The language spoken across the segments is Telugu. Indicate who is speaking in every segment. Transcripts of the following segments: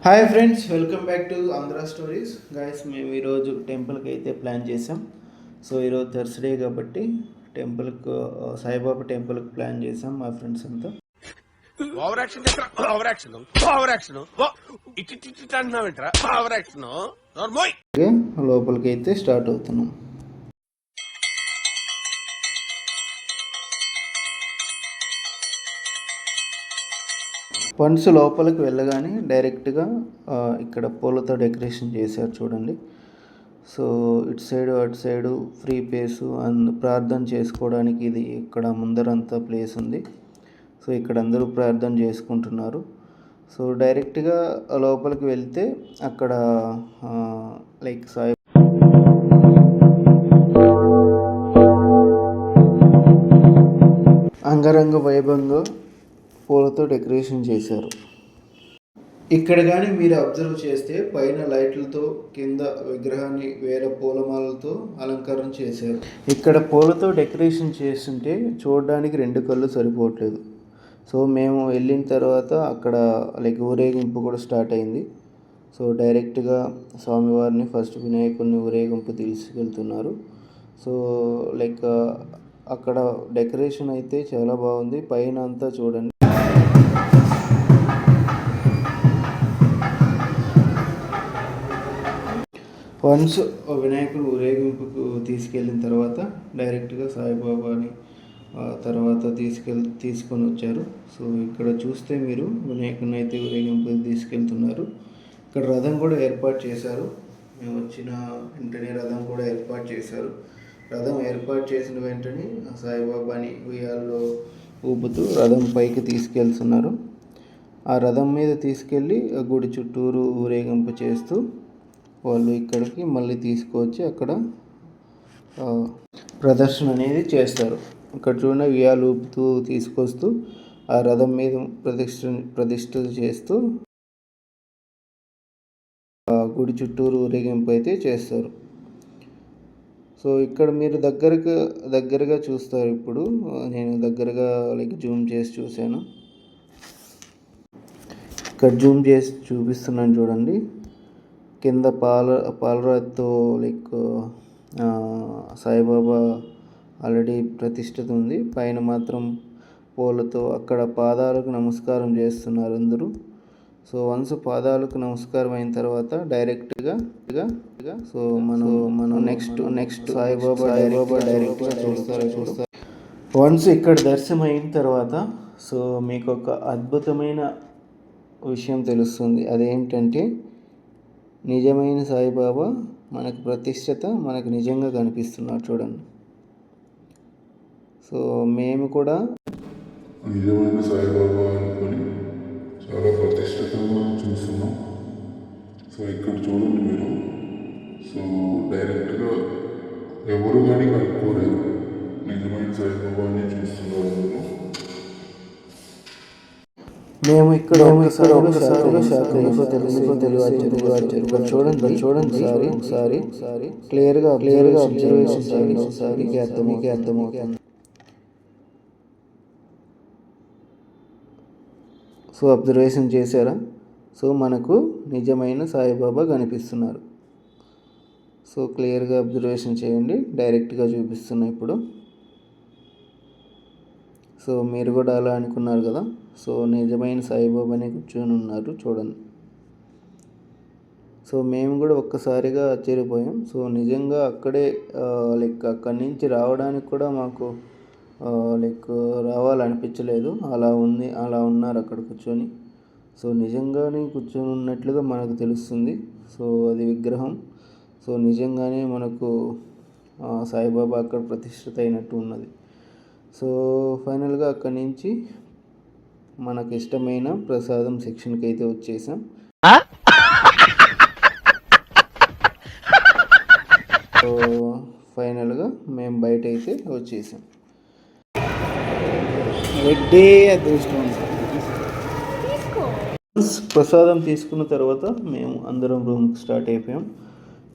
Speaker 1: Hi friends, welcome back to Andhra stories. Guys, మేము ఈరోజు టెంపుల్కి అయితే ప్లాన్ చేసాం. సో ఈరోజు థర్స్డే కాబట్టి టెంపుల్కి సాయిబాబా టెంపుల్కి ప్లాన్ చేసాం మా ఫ్రెండ్స్ అంతా. లోపలికి అయితే స్టార్ట్ అవుతున్నాం. వన్స్ లోపలికి వెళ్ళగానే డైరెక్ట్గా ఇక్కడ పూలతో డెకరేషన్ చేశారు చూడండి. సో ఇటు సైడు అటు సైడు ఫ్రీ ప్లేస్ అండ్ ప్రార్థన చేసుకోవడానికి ఇది ఇక్కడ ముందరంతా ప్లేస్ ఉంది. సో ఇక్కడ అందరూ ప్రార్థన చేసుకుంటున్నారు. సో డైరెక్ట్గా లోపలికి వెళ్తే అక్కడ లైక్ సాయి అంగరంగ వైభవంగా పూలతో డెకరేషన్ చేశారు. ఇక్కడ కానీ మీరు అబ్జర్వ్ చేస్తే పైన లైట్లతో, కింద విగ్రహాన్ని వేరే పూలమాలతో అలంకరణ చేశారు. ఇక్కడ పూలతో డెకరేషన్ చేస్తుంటే చూడడానికి 2 కళ్ళు సరిపోవట్లేదు. సో మేము వెళ్ళిన తర్వాత అక్కడ లైక్ ఊరేగింపు కూడా స్టార్ట్ అయింది. సో డైరెక్ట్గా స్వామివారిని ఫస్ట్ వినాయకుడిని ఊరేగింపు తీసుకెళ్తున్నారు. సో లైక్ అక్కడ డెకరేషన్ అయితే చాలా బాగుంది. పైన అంతా చూడండి. వన్స్ వినాయకుడు ఊరేగింపుకు తీసుకెళ్ళిన తర్వాత డైరెక్ట్గా సాయిబాబాని తర్వాత తీసుకొని వచ్చారు. సో ఇక్కడ చూస్తే మీరు వినాయకుడిని అయితే ఊరేగింపుకి తీసుకెళ్తున్నారు. ఇక్కడ రథం కూడా ఏర్పాటు చేశారు. మేము వచ్చిన వెంటనే రథం కూడా ఏర్పాటు చేశారు. రథం ఏర్పాటు చేసిన వెంటనే సాయిబాబాని ఉయ్యాల్లో ఊపుతూ రథం పైకి తీసుకెళ్తున్నారు. ఆ రథం మీద తీసుకెళ్ళి గుడి చుట్టూరు ఊరేగింపు చేస్తూ వాళ్ళు ఇక్కడికి మళ్ళీ తీసుకొచ్చి అక్కడ ప్రదర్శన అనేది చేస్తారు. ఇక్కడ చూడండి, ఉయ్యాలు ఊపుతూ తీసుకొస్తూ ఆ రథం మీద ప్రతిష్ఠ చేస్తూ గుడి చుట్టూరు ఊరేగింపు అయితే చేస్తారు. సో ఇక్కడ మీరు దగ్గరగా చూస్తారు. ఇప్పుడు నేను దగ్గరగా లైక్ జూమ్ చేసి చూశాను. ఇక్కడ జూమ్ చేసి చూపిస్తున్నాను చూడండి. కింద పాలరాతితో లైక్ సాయిబాబా ఆల్రెడీ ప్రతిష్ఠిత ఉంది. పైన మాత్రం పూలతో అక్కడ పాదాలకు నమస్కారం చేస్తున్నారు అందరూ. సో వన్స్ పాదాలకు నమస్కారం అయిన తర్వాత డైరెక్ట్గా సో మనం నెక్స్ట్ సాయిబాబా డైరెక్ట్గా చూస్తారు. వన్స్ ఇక్కడ దర్శనం అయిన తర్వాత సో మీకు ఒక అద్భుతమైన విషయం తెలుస్తుంది. అదేంటంటే నిజమైన సాయిబాబా మనకు ప్రతిష్టత మనకు నిజంగా కనిపిస్తున్నారు చూడండి. సో మేము కూడా
Speaker 2: నిజమైన సాయిబాబా అనుకొని చాలా ప్రతిష్టతంగా చూస్తున్నాం. సో ఇక్కడ చూడండి మీరు. సో డైరెక్ట్గా ఎవరు కానీ కనుక్కోలేదు, నిజమైన సాయిబాబాని చూస్తున్నారు.
Speaker 1: మేము ఇక్కడ చూడండి సారీ క్లియర్గా అబ్జర్వేషన్ చేయండి ఒకసారి. అర్థమవుతుంది. సో అబ్జర్వేషన్ చేశారా? సో మనకు నిజమైన సాయిబాబా కనిపిస్తున్నారు. సో క్లియర్గా అబ్జర్వేషన్ చేయండి. డైరెక్ట్గా చూపిస్తున్నా ఇప్పుడు. సో మీరు కూడా అలా అనుకున్నారు కదా. సో నిజమైన సాయిబాబాని కూర్చొని ఉన్నారు చూడండి. సో మేము కూడా ఒక్కసారిగా ఆశ్చర్యపోయాం. సో నిజంగా అక్కడే లైక్ అక్కడి నుంచి రావడానికి కూడా మాకు లైక్ రావాలనిపించలేదు. అలా ఉన్నారు అక్కడ కూర్చొని. సో నిజంగానే కూర్చొని ఉన్నట్లుగా మనకు తెలుస్తుంది. సో అది విగ్రహం. సో నిజంగానే మనకు సాయిబాబా అక్కడ ప్రతిష్ఠిత అయినట్టు ఉన్నది. సో ఫైనల్గా అక్కడి నుంచి మనకు ఇష్టమైన ప్రసాదం సెక్షన్కి అయితే వచ్చేసాం. సో ఫైనల్గా మేము బయట అయితే వచ్చేసాం. ప్రసాదం తీసుకున్న తర్వాత మేము అందరం రూమ్కి స్టార్ట్ అయిపోయాం.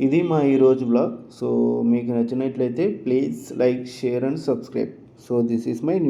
Speaker 1: ఇది మా ఈరోజు బ్లాగ్. సో మీకు నచ్చినట్లయితే please like, share and subscribe. So this is my new